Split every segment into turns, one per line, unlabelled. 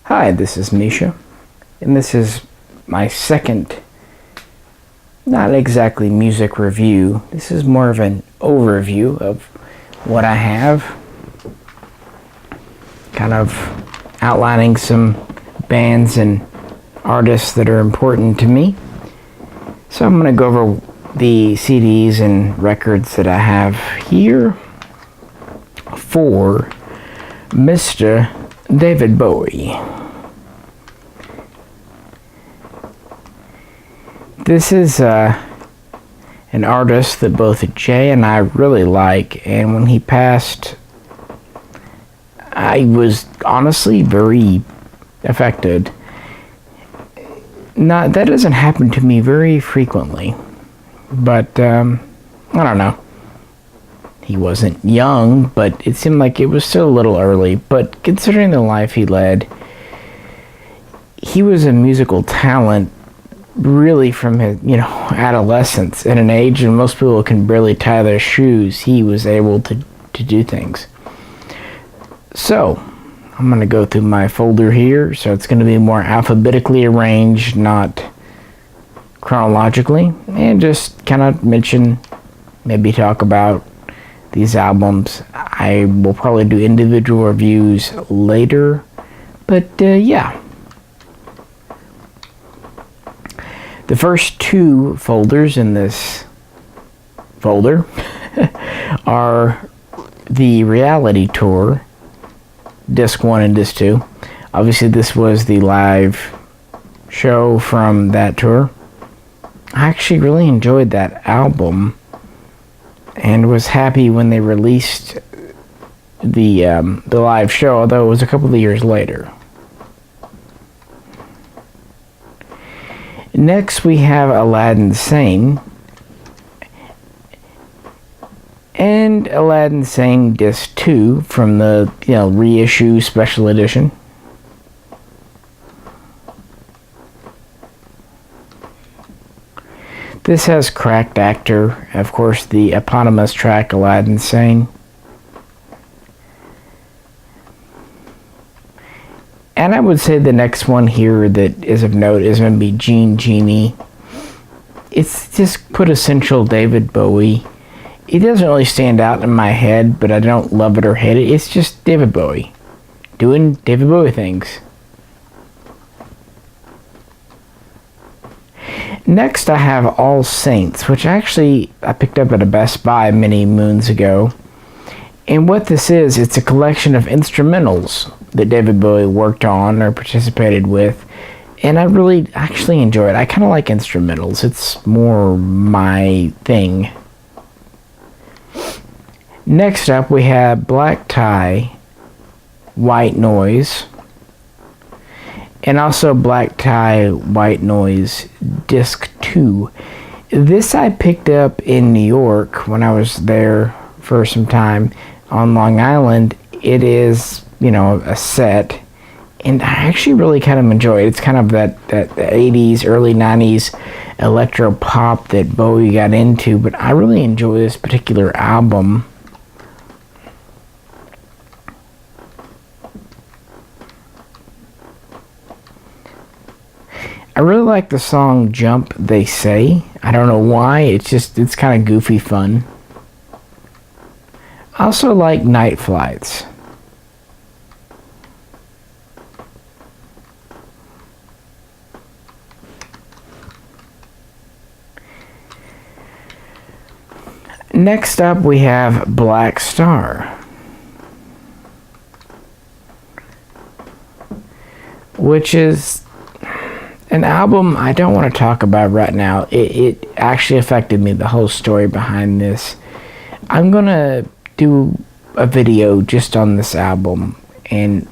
Hi, this is Misha, and this is my second, not exactly music review. This is more of an overview of what I have, kind of outlining some bands and artists that are important to me. So I'm going to go over the CDs and records that I have here for Mr. David Bowie. This is an artist that both Jay and I really like, and when he passed, I was honestly very affected. That doesn't happen to me very frequently, but I don't know. He wasn't young, but it seemed like it was still a little early. But considering the life he led, he was a musical talent really from his, adolescence. At an age when most people can barely tie their shoes, he was able to do things. So, I'm going to go through my folder here. So it's going to be more alphabetically arranged, not chronologically. And just kind of mention, maybe talk about these albums. I will probably do individual reviews later. But, yeah. The first two folders in this folder are the reality tour, disc 1 and disc 2. Obviously this was the live show from that tour. I actually really enjoyed that album and was happy when they released the live show, although it was a couple of years later. Next, we have Aladdin Sane, and Aladdin Sane Disc 2 from the reissue special edition. This has Cracked Actor, of course, the eponymous track Aladdin Sane. And I would say the next one here that is of note is going to be Genie. It's just quintessential David Bowie. It doesn't really stand out in my head, but I don't love it or hate it. It's just David Bowie doing David Bowie things. Next I have All Saints, which actually I picked up at a Best Buy many moons ago. And what this is, it's a collection of instrumentals that David Bowie worked on or participated with. And I really actually enjoy it. I kind of like instrumentals. It's more my thing. Next up, we have Black Tie, White Noise. And also Black Tie, White Noise, Disc 2. This I picked up in New York when I was there for some time on Long Island. It is, a set, and I actually really kind of enjoy it. It's kind of that 80s, early 90s electro pop that Bowie got into, but I really enjoy this particular album. I really like the song Jump, They Say. I don't know why, it's kind of goofy fun. I also like Night Flights. Next up we have Black Star, which is an album I don't want to talk about right now. It actually affected me, the whole story behind this. I'm gonna do a video just on this album and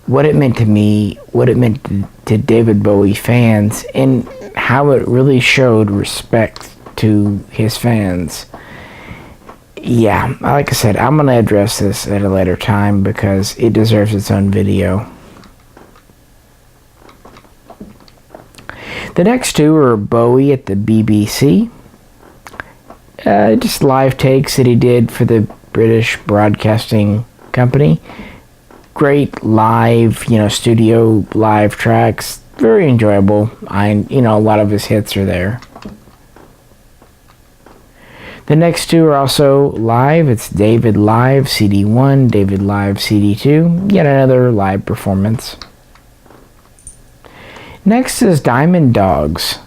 what it meant to me, what it meant to David Bowie fans, and how it really showed respect to his fans. Yeah, like I said, I'm going to address this at a later time because it deserves its own video. The next two are Bowie at the BBC. Just live takes that he did for the British Broadcasting Company. great live, studio live tracks. Very enjoyable. A lot of his hits are there. The next two are also live. It's David Live CD1, David Live CD2. Yet another live performance. Next is Diamond Dogs,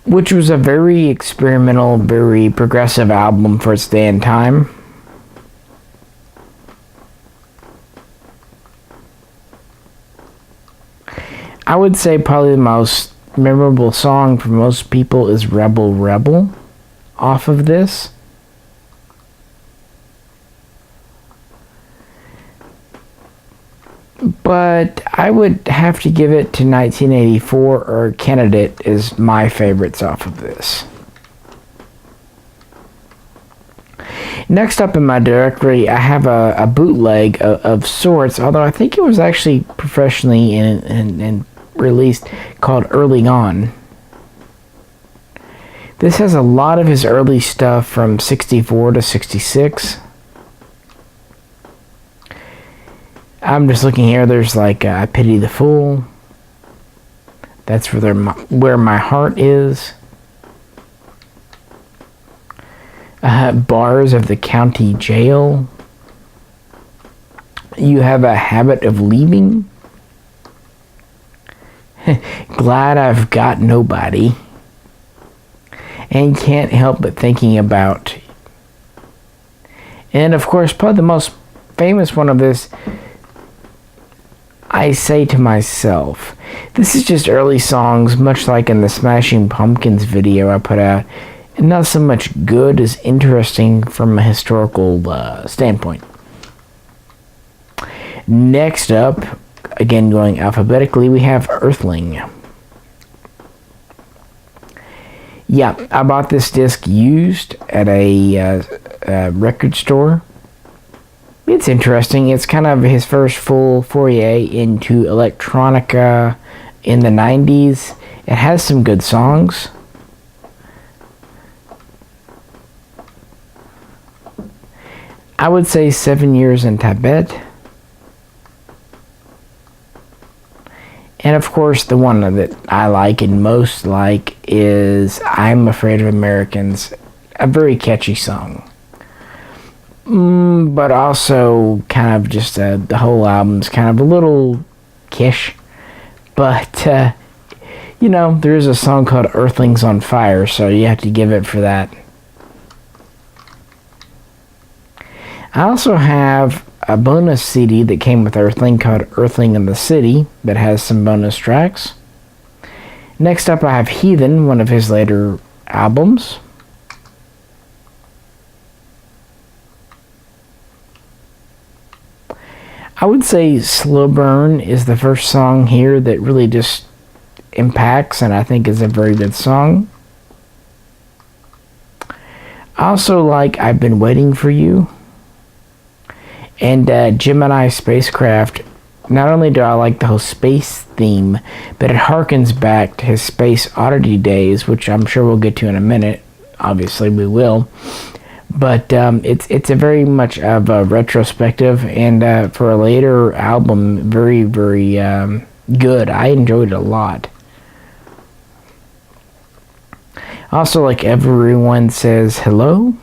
which was a very experimental, very progressive album for its day and time. I would say probably the most memorable song for most people is Rebel Rebel off of this. But I would have to give it to 1984 or Candidate as my favorites off of this. Next up in my directory, I have a bootleg of sorts, although I think it was actually professionally and released, called Early On. This has a lot of his early stuff from 64 to 66. I'm just looking here. There's like I Pity the Fool. That's where my heart is. Bars of the County Jail. You Have a Habit of Leaving. Glad I've Got Nobody. And Can't Help But Thinking About. And of course, probably the most famous one of this, I Say to Myself. This is just early songs, much like in the Smashing Pumpkins video I put out, and not so much good as interesting from a historical standpoint. Next up, again going alphabetically, we have Earthling. Yeah, I bought this disc used at a record store. It's interesting. It's kind of his first full foray into electronica in the 90s. It has some good songs. I would say 7 Years in Tibet. And of course, the one that I like and most like is I'm Afraid of Americans. A very catchy song. But also kind of just the whole album's kind of a little kish. But, there is a song called Earthlings on Fire, so you have to give it for that. I also have a bonus CD that came with Earthling called Earthling in the City that has some bonus tracks. Next up I have Heathen, one of his later albums. I would say Slow Burn is the first song here that really just impacts and I think is a very good song. I also like I've Been Waiting for You. And Gemini Spacecraft. Not only do I like the whole space theme, but it harkens back to his Space Oddity days, which I'm sure we'll get to in a minute. Obviously we will. But it's a very much of a retrospective, and for a later album, very, very good. I enjoyed it a lot. Also, like Everyone Says Hello.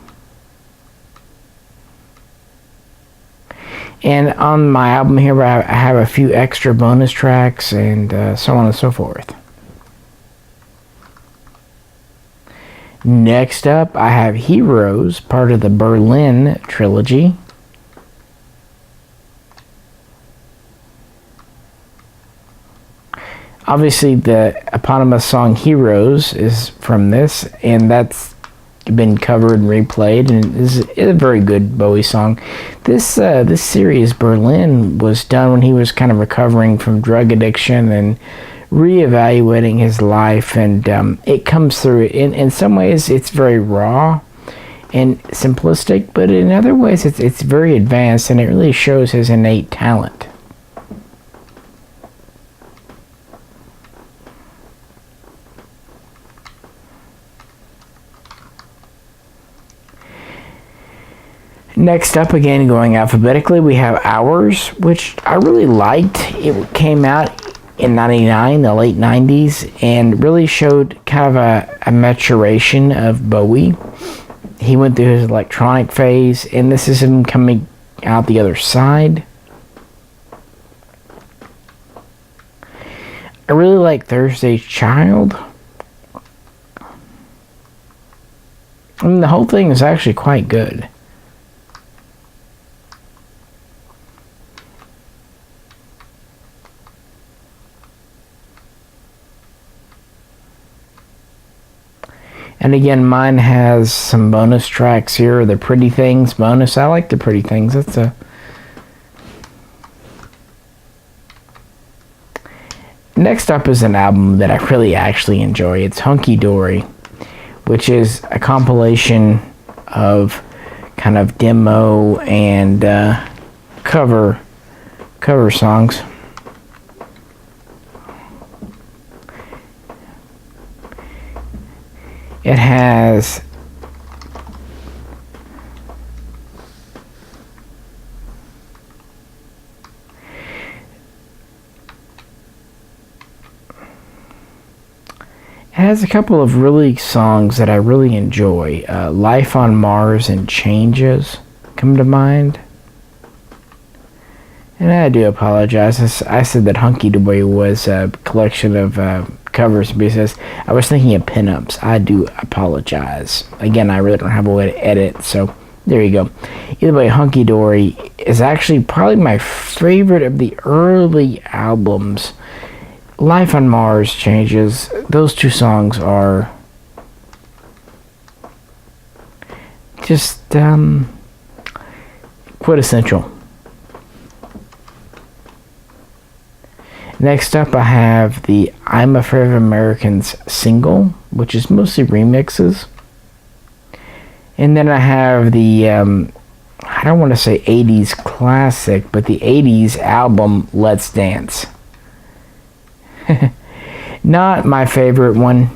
And on my album here, I have a few extra bonus tracks and so on and so forth. Next up, I have Heroes, part of the Berlin trilogy. Obviously, the eponymous song Heroes is from this, and that's been covered and replayed, and is a very good Bowie song. This series, Berlin, was done when he was kind of recovering from drug addiction and reevaluating his life, and it comes through. In some ways, it's very raw and simplistic, but in other ways, it's very advanced, and it really shows his innate talent. Next up, again going alphabetically, we have Hours, which I really liked. It came out in 99, the late 90s, and really showed kind of a maturation of Bowie. He went through his electronic phase, and this is him coming out the other side. I really like Thursday's Child. I mean, the whole thing is actually quite good. And again, mine has some bonus tracks here. The Pretty Things bonus. I like the Pretty Things. That's a... Next up is an album that I really actually enjoy. It's Hunky Dory, which is a compilation of kind of demo and cover songs. It has a couple of really songs that I really enjoy. Life on Mars and Changes come to mind. And I do apologize. I said that Hunky Dory was a collection of covers because I was thinking of pinups. I do apologize. Again, I really don't have a way to edit, so there you go. Either way, Hunky Dory is actually probably my favorite of the early albums. Life on Mars, Changes, those two songs are just quintessential. Next up, I have the I'm Afraid of Americans single, which is mostly remixes. And then I have the, I don't want to say 80s classic, but the 80s album Let's Dance. Not my favorite one,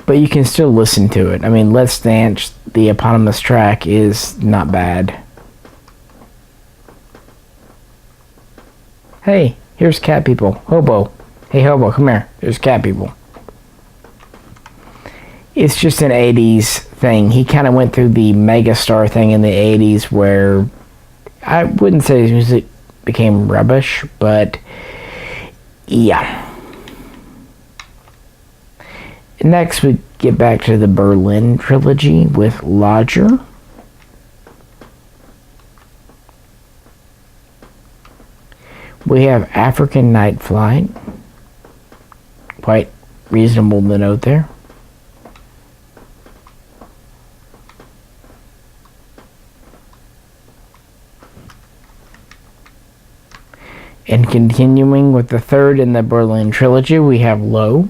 but you can still listen to it. I mean, Let's Dance, the eponymous track, is not bad. Hey, here's Cat People. Hobo. Hey, Hobo, come here. There's Cat People. It's just an 80s thing. He kind of went through the megastar thing in the 80s where I wouldn't say his music became rubbish, but yeah. Next, we get back to the Berlin trilogy with Lodger. We have African Night Flight. Quite reasonable to note there. And continuing with the third in the Berlin trilogy, we have Low.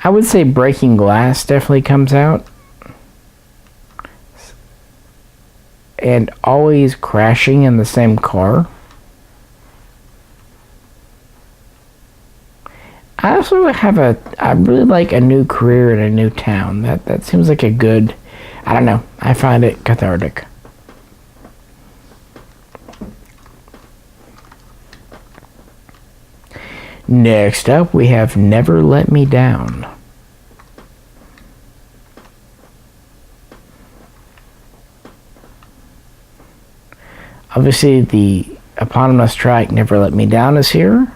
I would say Breaking Glass definitely comes out. And Always Crashing in the Same Car. I also have I really like A New Career in a New Town. That seems like a good, I don't know, I find it cathartic. Next up, we have Never Let Me Down. Obviously, the eponymous track Never Let Me Down is here.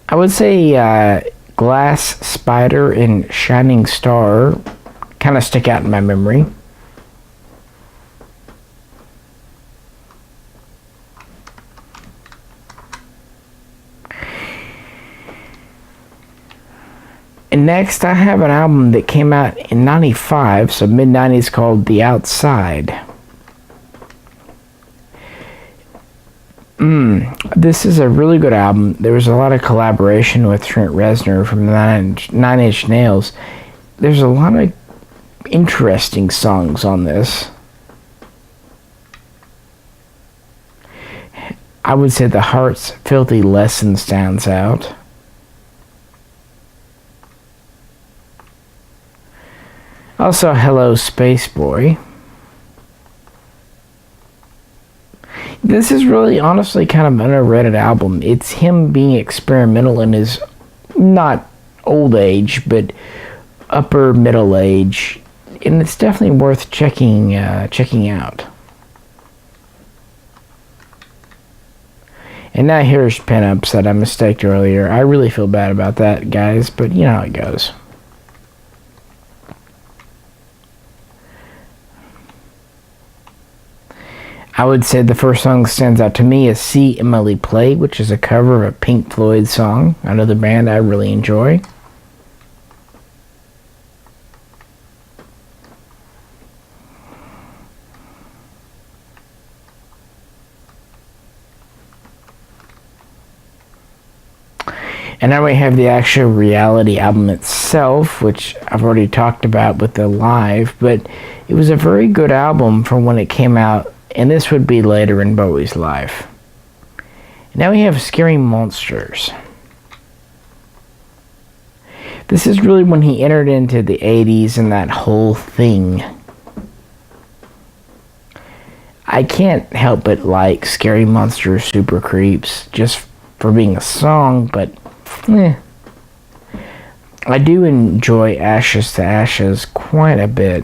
I would say Glass Spider and Shining Star kind of stick out in my memory. And next, I have an album that came out in 95, so mid-90s, called The Outside. This is a really good album. There was a lot of collaboration with Trent Reznor from Nine Inch Nails. There's a lot of interesting songs on this. I would say The Heart's Filthy Lesson stands out. Also, Hello Space Boy. This is really, honestly, kind of an underrated album. It's him being experimental in his, not old age, but upper middle age. And it's definitely worth checking out. And now here's Pinups that I mistaked earlier. I really feel bad about that, guys, but you know how it goes. I would say the first song that stands out to me is See Emily Play, which is a cover of a Pink Floyd song, another band I really enjoy. And now we have the actual Reality album itself, which I've already talked about with the live, but it was a very good album from when it came out, and this would be later in Bowie's life. Now we have Scary Monsters. This is really when he entered into the 80s and that whole thing. I can't help but like Scary Monsters Super Creeps just for being a song, but I do enjoy Ashes to Ashes quite a bit.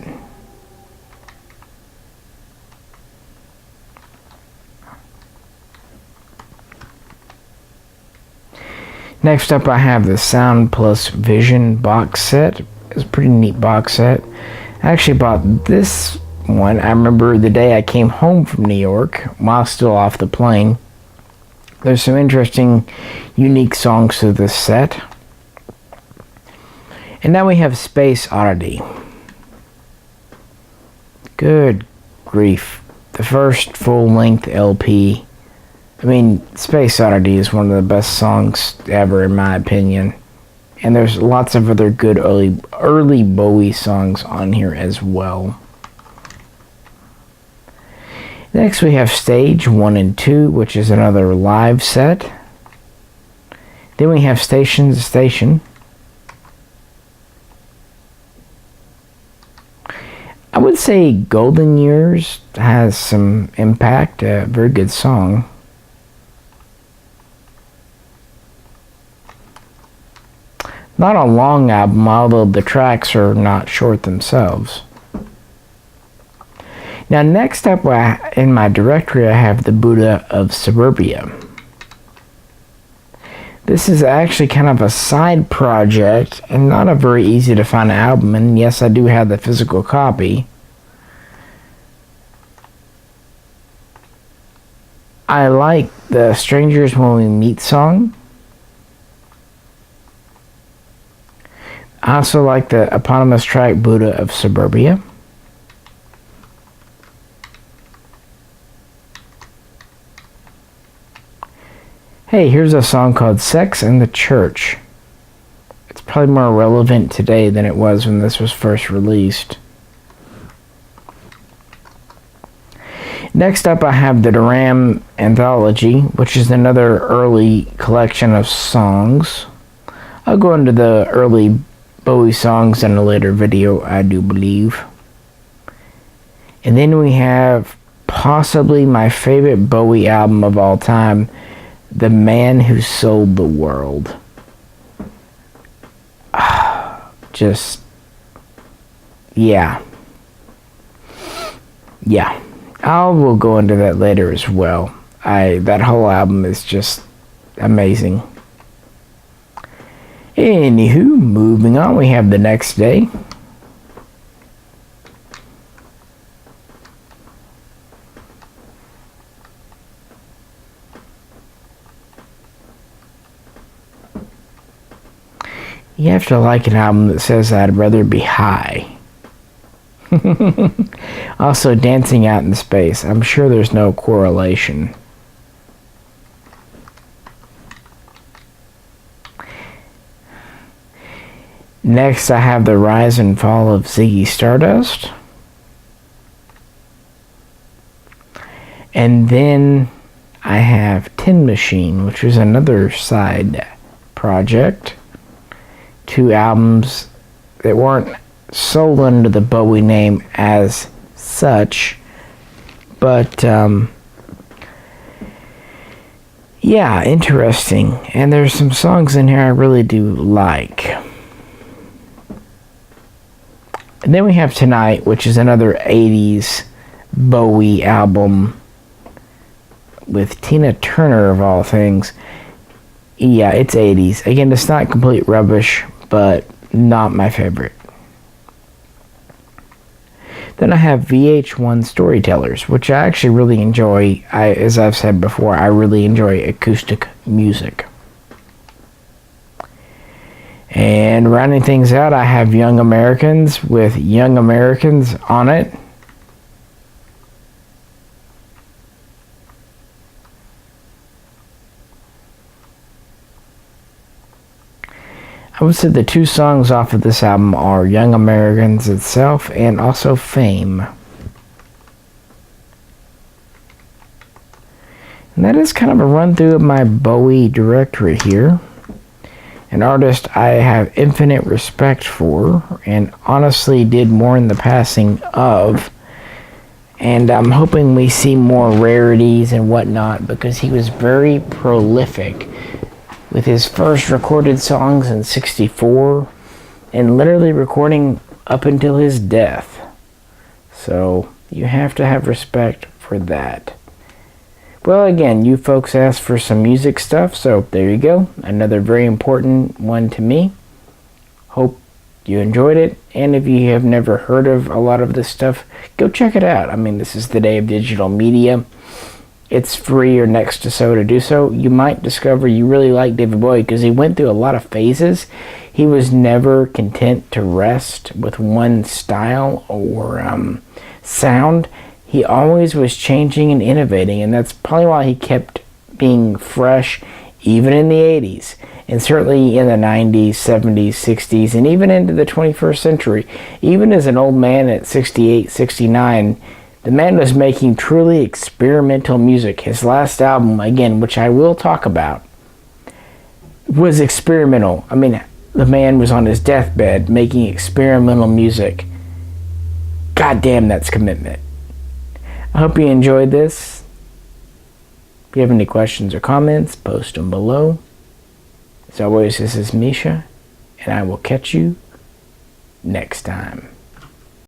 Next up I have the Sound Plus Vision box set. It's a pretty neat box set. I actually bought this one. I remember the day I came home from New York while still off the plane. There's some interesting, unique songs to this set. And now we have Space Oddity. Good grief. The first full-length LP. I mean, Space Oddity is one of the best songs ever, in my opinion. And there's lots of other good early Bowie songs on here as well. Next we have Stage 1 and 2, which is another live set. Then we have Station to Station. I would say Golden Years has some impact, a very good song. Not a long album, although the tracks are not short themselves. Now next up in my directory I have the Buddha of Suburbia. This is actually kind of a side project and not a very easy to find album, and yes, I do have the physical copy. I like the Strangers When We Meet song. I also like the eponymous track Buddha of Suburbia. Hey, here's a song called Sex and the Church. It's probably more relevant today than it was when this was first released. Next up I have the Duran Anthology, which is another early collection of songs. I'll go into the early Bowie songs in a later video, I do believe. And then we have possibly my favorite Bowie album of all time, The Man Who Sold the World. Just, yeah. I will go into that later as well. That whole album is just amazing. Anywho, moving on, we have The Next Day. You have to like an album that says I'd rather be high. Also, Dancing Out in Space. I'm sure there's no correlation. Next, I have The Rise and Fall of Ziggy Stardust. And then I have Tin Machine, which is another side project. Two albums that weren't sold under the Bowie name as such, but yeah, interesting. And there's some songs in here I really do like. And then we have Tonight, which is another 80s Bowie album with Tina Turner, of all things. Yeah, it's 80s. Again, it's not complete rubbish, but not my favorite. Then I have VH1 Storytellers, which I actually really enjoy. As I've said before, I really enjoy acoustic music. And rounding things out, I have Young Americans with Young Americans on it. I would say the two songs off of this album are Young Americans itself and also Fame. And that is kind of a run through of my Bowie directory here. An artist I have infinite respect for and honestly did more in the passing of. And I'm hoping we see more rarities and whatnot because he was very prolific with his first recorded songs in '64 and literally recording up until his death. So you have to have respect for that. Well, again, you folks asked for some music stuff, so there you go. Another very important one to me. Hope you enjoyed it, and if you have never heard of a lot of this stuff, go check it out. I mean, this is the day of digital media. It's free or next to so to do so. You might discover you really like David Bowie because he went through a lot of phases. He was never content to rest with one style or sound. He always was changing and innovating, and that's probably why he kept being fresh even in the 80s, and certainly in the 90s, 70s, 60s, and even into the 21st century. Even as an old man at 68, 69, the man was making truly experimental music. His last album, again, which I will talk about, was experimental. I mean, the man was on his deathbed making experimental music. God damn, that's commitment. I hope you enjoyed this. If you have any questions or comments, post them below. As always, this is Misha, and I will catch you next time.